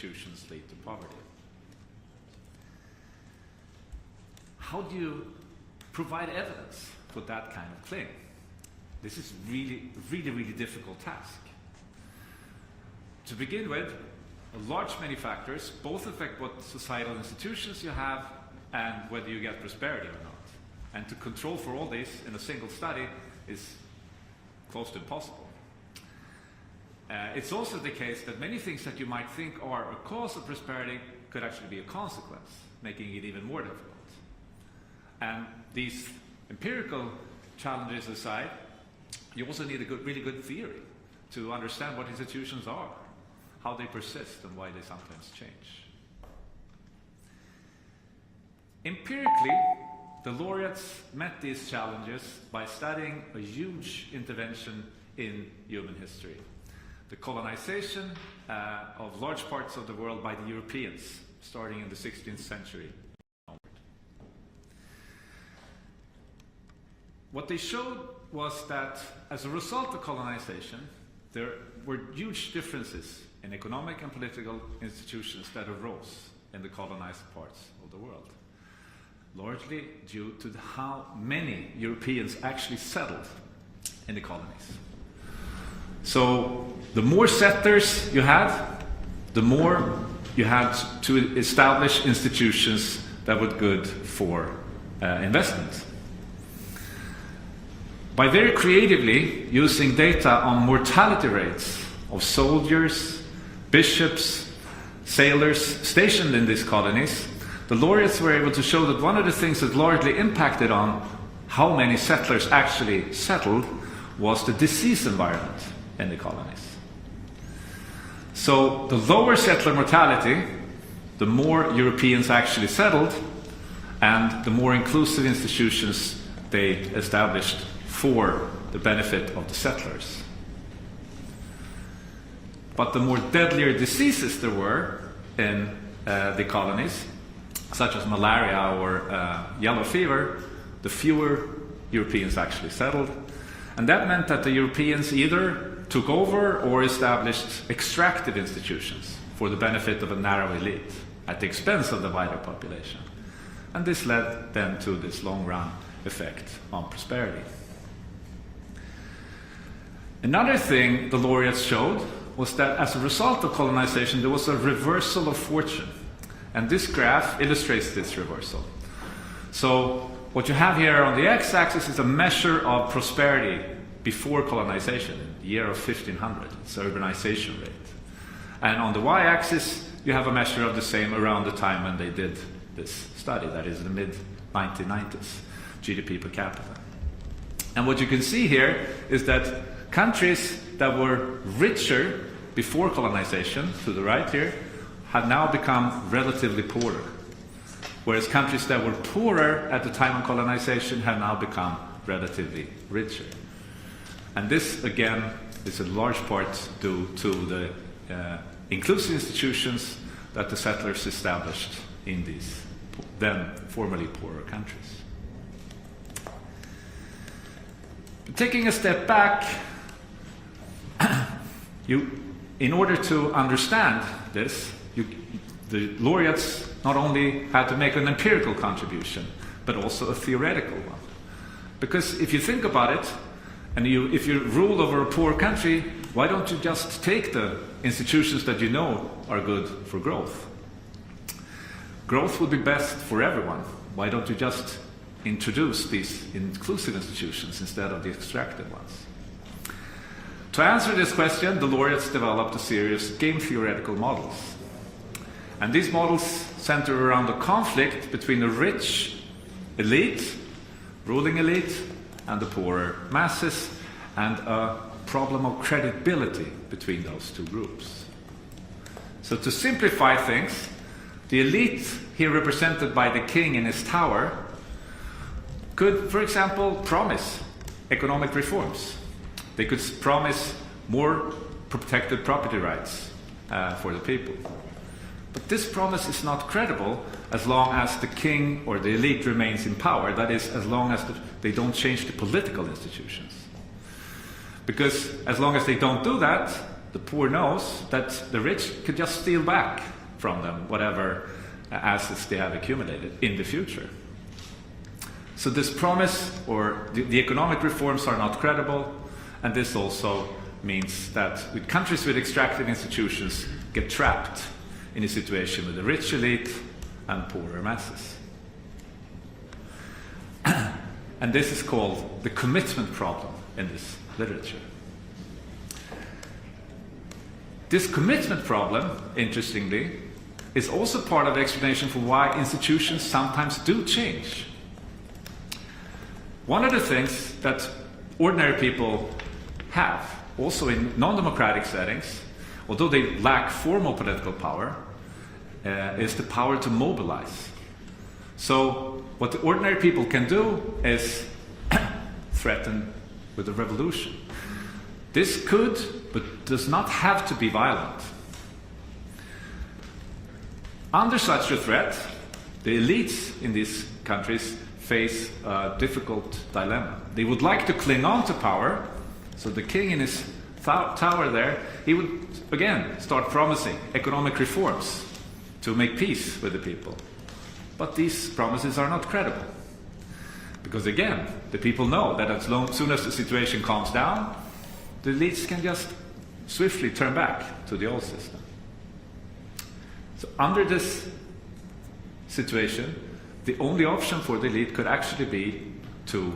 institutions lead to poverty. How do you provide evidence for that kind of claim? This is really difficult task. To begin with, large many factors both affect what societal institutions you have and whether you get prosperity or not. And to control for all this in a single study is close to impossible. It's also the case that many things that you might think are a cause of prosperity could actually be a consequence, making it even more difficult. And these empirical challenges aside, you also need a really good theory to understand what institutions are, how they persist, and why they sometimes change. Empirically, the laureates met these challenges by studying a huge intervention in human history, the colonization of large parts of the world by the Europeans, starting in the 16th century. What they showed was that as a result of colonization, there were huge differences in economic and political institutions that arose in the colonized parts of the world, largely due to how many Europeans actually settled in the colonies. So the more settlers you had, the more you had to establish institutions that were good for investment. By very creatively using data on mortality rates of soldiers, bishops, sailors stationed in these colonies, the laureates were able to show that one of the things that largely impacted on how many settlers actually settled was the disease environment in the colonies. So the lower settler mortality, the more Europeans actually settled, and the more inclusive institutions they established for the benefit of the settlers. But the more deadlier diseases there were in the colonies, such as malaria or yellow fever, the fewer Europeans actually settled. And that meant that the Europeans either took over or established extractive institutions for the benefit of a narrow elite at the expense of the wider population. And this led then to this long-run effect on prosperity. Another thing the laureates showed was that as a result of colonization, there was a reversal of fortune. And this graph illustrates this reversal. So what you have here on the x-axis is a measure of prosperity before colonization, the year of 1500, it's urbanization rate. And on the y-axis, you have a measure of the same around the time when they did this study, that is the mid-1990s, GDP per capita. And what you can see here is that countries that were richer before colonization, to the right here, have now become relatively poorer, whereas countries that were poorer at the time of colonization have now become relatively richer. And this, again, is in large part due to the inclusive institutions that the settlers established in these then formerly poorer countries. But taking a step back, in order to understand this, the laureates not only had to make an empirical contribution, but also a theoretical one. Because if you think about it, and if you rule over a poor country, why don't you just take the institutions that you know are good for growth? Growth would be best for everyone. Why don't you just introduce these inclusive institutions instead of the extractive ones? To answer this question, the laureates developed a series of game theoretical models. And these models center around the conflict between the rich elite, ruling elite, and the poorer masses, and a problem of credibility between those two groups. So to simplify things, the elite, here represented by the king in his tower, could, for example, promise economic reforms. They could promise more protected property rights for the people. But this promise is not credible as long as the king or the elite remains in power. That is, as long as they don't change the political institutions. Because as long as they don't do that, the poor knows that the rich could just steal back from them whatever assets they have accumulated in the future. So this promise, or the economic reforms, are not credible, and this also means that countries with extractive institutions get trapped in a situation with a rich elite and poorer masses. And this is called the commitment problem in this literature. This commitment problem, interestingly, is also part of the explanation for why institutions sometimes do change. One of the things that ordinary people have, also in non-democratic settings, although they lack formal political power, is the power to mobilize. So what the ordinary people can do is threaten with a revolution. This could, but does not have to be violent. Under such a threat, the elites in these countries face a difficult dilemma. They would like to cling on to power, so the king in his tower there, he would again start promising economic reforms to make peace with the people. But these promises are not credible. Because again, the people know that as soon as the situation calms down, the elites can just swiftly turn back to the old system. So under this situation, the only option for the elite could actually be to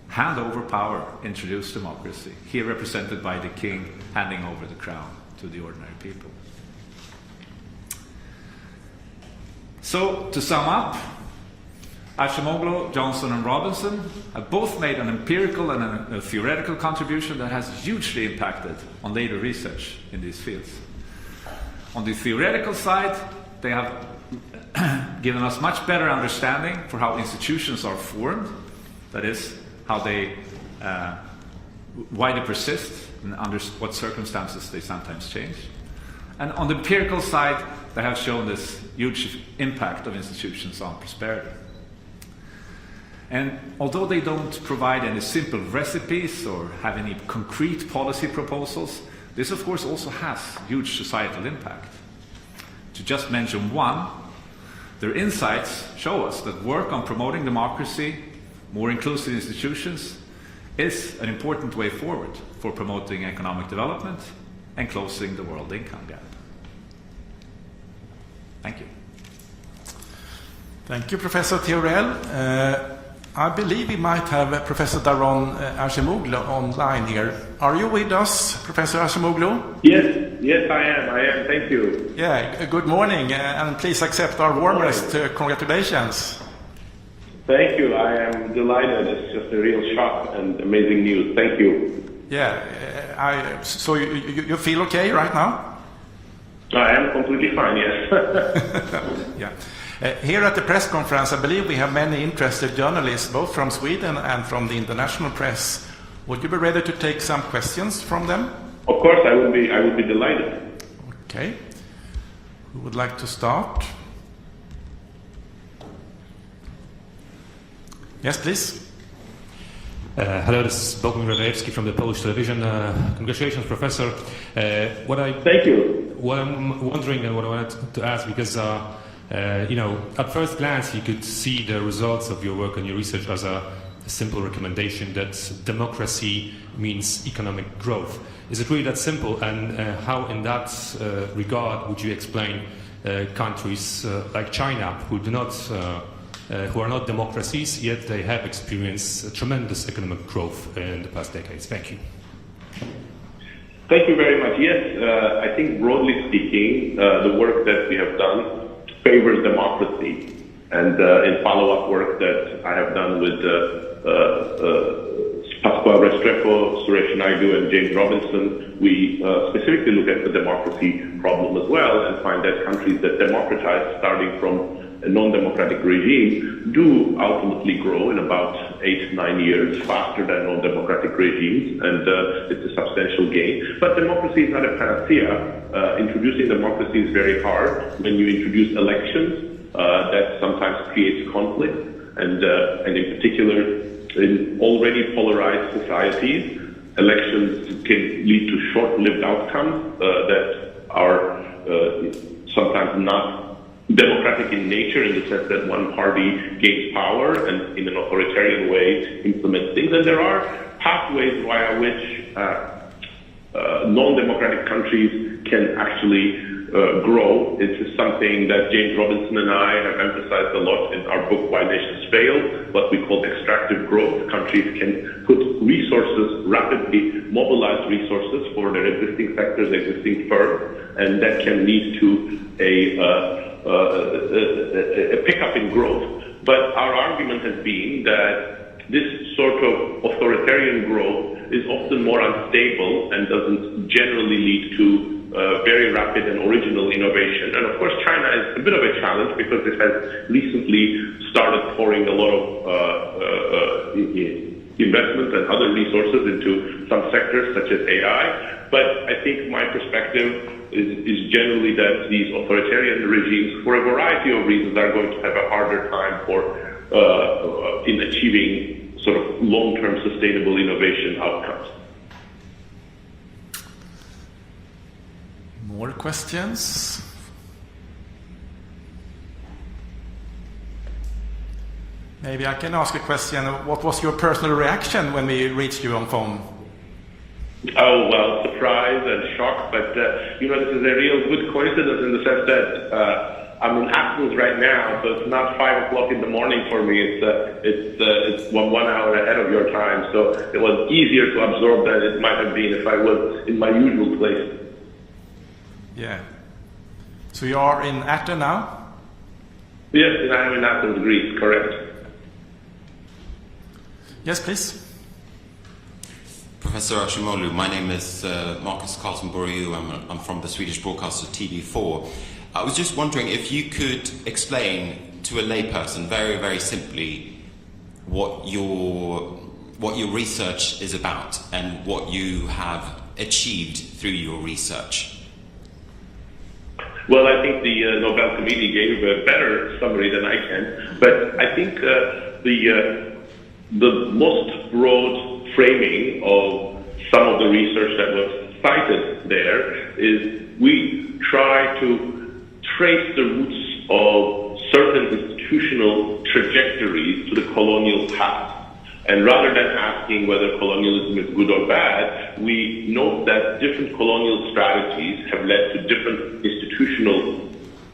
hand over power, introduce democracy, here represented by the king handing over the crown to the ordinary people. So, to sum up, Acemoglu, Johnson and Robinson have both made an empirical and a theoretical contribution that has hugely impacted on later research in these fields. On the theoretical side, they have given us much better understanding for how institutions are formed, that is, how they, why they persist and under what circumstances they sometimes change. And on the empirical side, they have shown this huge impact of institutions on prosperity. And although they don't provide any simple recipes or have any concrete policy proposals, this of course also has huge societal impact. To just mention one, their insights show us that work on promoting democracy, more inclusive institutions, is an important way forward for promoting economic development and closing the world income gap. Thank you. Thank you, Professor Theorell. I believe we might have Professor Daron Acemoglu online here. Are you with us, Professor Acemoglu? Yes, I am. Thank you. Yeah, good morning, and please accept our warmest congratulations. Thank you. I am delighted. It's just a real shock and amazing news. Thank you. Yeah, so you feel okay right now? I am completely fine, yes. Yeah. Here at the press conference, I believe we have many interested journalists, both from Sweden and from the international press. Would you be ready to take some questions from them? Of course, I would be delighted. Okay. Who would like to start? Yes, please. Hello, this is Bogdan Radejewski from the Polish television. Congratulations, Professor. Thank you. What I'm wondering and what I wanted to ask, because at first glance you could see the results of your work and your research as a simple recommendation that democracy means economic growth. Is it really that simple? And how, in that regard, would you explain countries like China, who are not democracies, yet they have experienced tremendous economic growth in the past decades? Thank you. Thank you very much. Yes, I think broadly speaking, the work that we have done favors democracy. And in follow-up work that I have done with Pasqua Restrepo, Suresh Naidu, and James Robinson, we specifically look at the democracy problem as well and find that countries that democratize, starting from a non-democratic regime, do ultimately grow in about 8-9 years faster than non-democratic regimes, and it's a substantial gain. But democracy is not a panacea. Introducing democracy is very hard. When you introduce elections, that sometimes creates conflict, and in particular, in already polarized societies, elections can lead to short-lived outcomes that are sometimes not democratic in nature, in the sense that one party gains power and in an authoritarian way implements things. And there are pathways via which non-democratic countries can actually grow. This is something that James Robinson and I have emphasized a lot in our book, Why Nations Fail, what we call extractive growth. Countries can put resources, rapidly mobilize resources for their existing sectors, existing firms, and that can lead to a pickup in growth. But our argument has been that this sort of authoritarian growth is often more unstable and doesn't generally lead to very rapid and original innovation. And of course, China is a bit of a challenge because it has recently started pouring a lot of investment and other resources into some sectors such as AI. But I think my perspective is generally that these authoritarian regimes, for a variety of reasons, are going to have a harder time in achieving sort of long-term sustainable innovation outcomes. More questions? Maybe I can ask a question. What was your personal reaction when we reached you on phone? Oh, well, surprise and shock, but this is a real good coincidence in the sense that I'm in Athens right now, so it's not 5 o'clock in the morning for me. It's 1 hour ahead of your time, so it was easier to absorb than it might have been if I was in my usual place. Yeah. So you are in Athens now? Yes, I am in Athens, Greece, correct. Yes, please. Professor Ashimoglu, my name is Marcus Carlson-Boryu. I'm from the Swedish broadcaster TV4. I was just wondering if you could explain to a layperson very, very simply what your research is about and what you have achieved through your research. Well, I think the Nobel Committee gave a better summary than I can, but I think the most broad framing of some of the research that was cited there is we try to trace the roots of certain institutional trajectories to the colonial past. And rather than asking whether colonialism is good or bad, we note that different colonial strategies have led to different institutional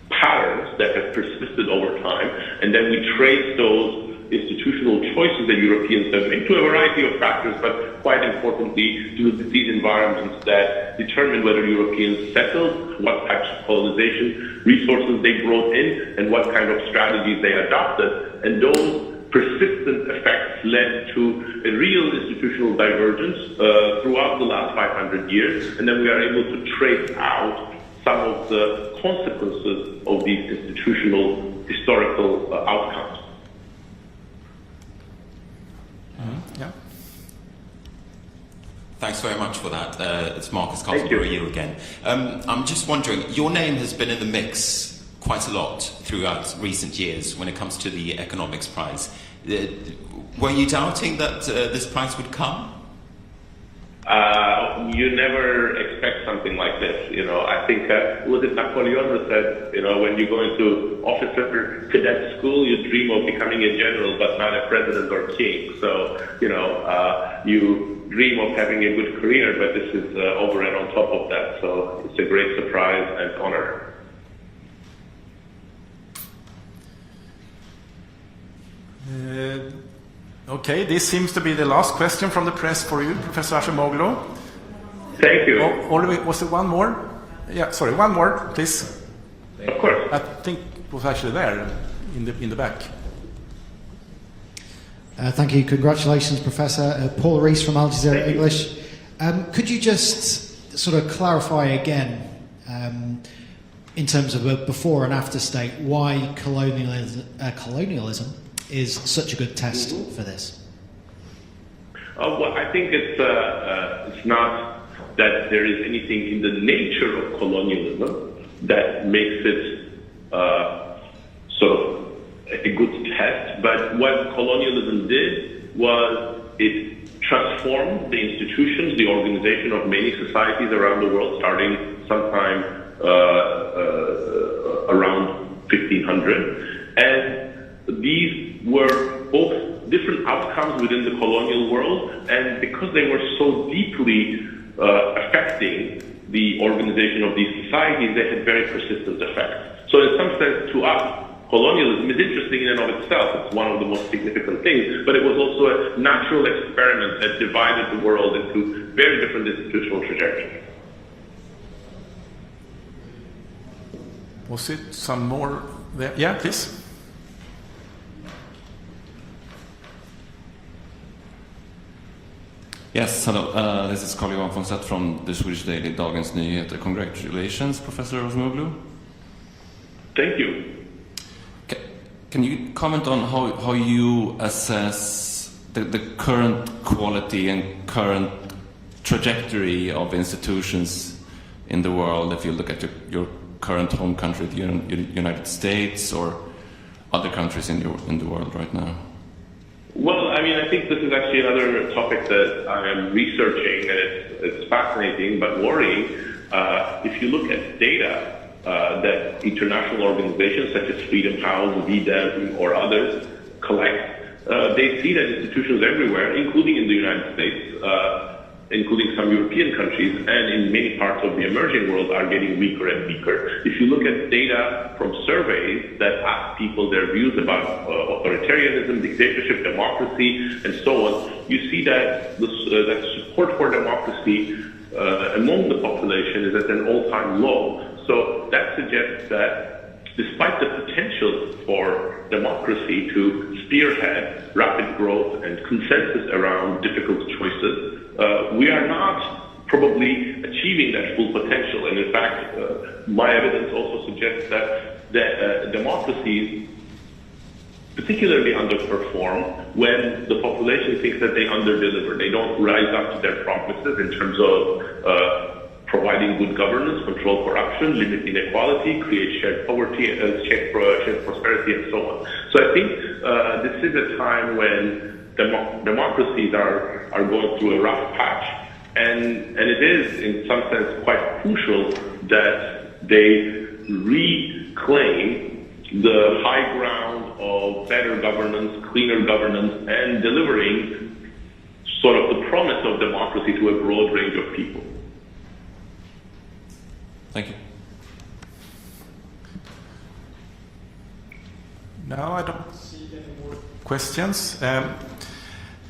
patterns that have persisted over time, and then we trace those institutional choices that Europeans have made to a variety of factors, but quite importantly to these environments that determine whether Europeans settled, what types of colonization resources they brought in, and what kind of strategies they adopted. And those persistent effects led to a real institutional divergence throughout the last 500 years, and then we are able to trace out some of the consequences of these institutional historical outcomes. Yeah. Thanks very much for that. It's Marcus Carlson-Boryu again. I'm just wondering, your name has been in the mix quite a lot throughout recent years when it comes to the economics prize. Were you doubting that this prize would come? You never expect something like this. I think was it Napoleon who said, when you go into officer cadet school, you dream of becoming a general, but not a president or king. So, you dream of having a good career, but this is over and on top of that. So it's a great surprise and honor. Okay, this seems to be the last question from the press for you, Professor Ashimoglu. Thank you. Was there one more? Yeah, sorry, one more, please. Of course. I think it was actually there in the back. Thank you. Congratulations, Professor. Paul Rees from Al Jazeera English. Could you just sort of clarify again, in terms of a before and after state, why colonialism is such a good test for this? Well, I think it's not that there is anything in the nature of colonialism that makes it sort of a good test, but what colonialism did was it transformed the institutions, the organization of many societies around the world, starting sometime around 1500. And these were both different outcomes within the colonial world, and because they were so deeply affecting the organization of these societies, they had very persistent effects. So in some sense, to us, colonialism is interesting in and of itself. It's one of the most significant things, but it was also a natural experiment that divided the world into very different institutional trajectories. Was it some more there? Yeah, please. Yes, hello. This is Carl-Johan von Seth from the Swedish daily Dagens Nyheter. Congratulations, Professor Osmoglu. Thank you. Can you comment on how you assess the current quality and current trajectory of institutions in the world, if you look at your current home country, the United States, or other countries in the world right now? Well, I mean, I think this is actually another topic that I am researching, and it's fascinating but worrying. If you look at data that international organizations such as Freedom House, VDEM, or others collect, they see that institutions everywhere, including in the United States, including some European countries, and in many parts of the emerging world, are getting weaker and weaker. If you look at data from surveys that ask people their views about authoritarianism, dictatorship, democracy, and so on, you see that that support for democracy among the population is at an all-time low. So that suggests that despite the potential for democracy to spearhead rapid growth and consensus around difficult choices, we are not probably achieving that full potential. And in fact, my evidence also suggests that democracies particularly underperform when the population thinks that they underdeliver. They don't rise up to their promises in terms of providing good governance, control corruption, limit inequality, create shared poverty, shared prosperity, and so on. So I think this is a time when democracies are going through a rough patch, and it is, in some sense, quite crucial that they reclaim the high ground of better governance, cleaner governance, and delivering sort of the promise of democracy to a broad range of people. Thank you. No, I don't see any more questions.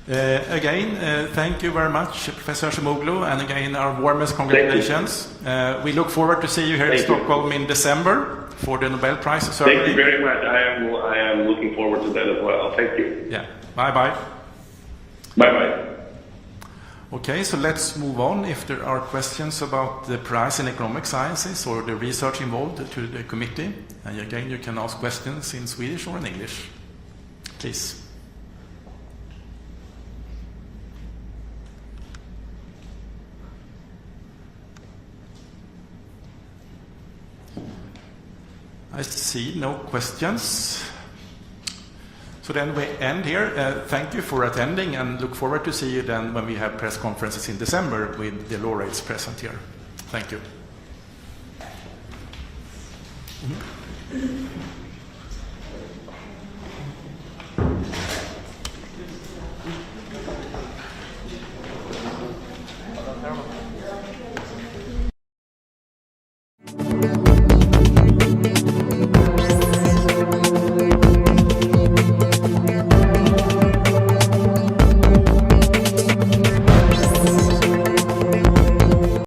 Again, thank you very much, Professor Osmoglu, and again, our warmest congratulations. We look forward to see you here in Stockholm in December for the Nobel Prize ceremony. Thank you very much. I am looking forward to that as well. Thank you. Yeah. Bye-bye. Bye-bye. Okay, so let's move on. If there are questions about the prize in economic sciences or the research involved to the committee, and again, you can ask questions in Swedish or in English. Please. I see no questions. So then we end here. Thank you for attending, and look forward to see you then when we have press conferences in December with the laureates present here. Thank you.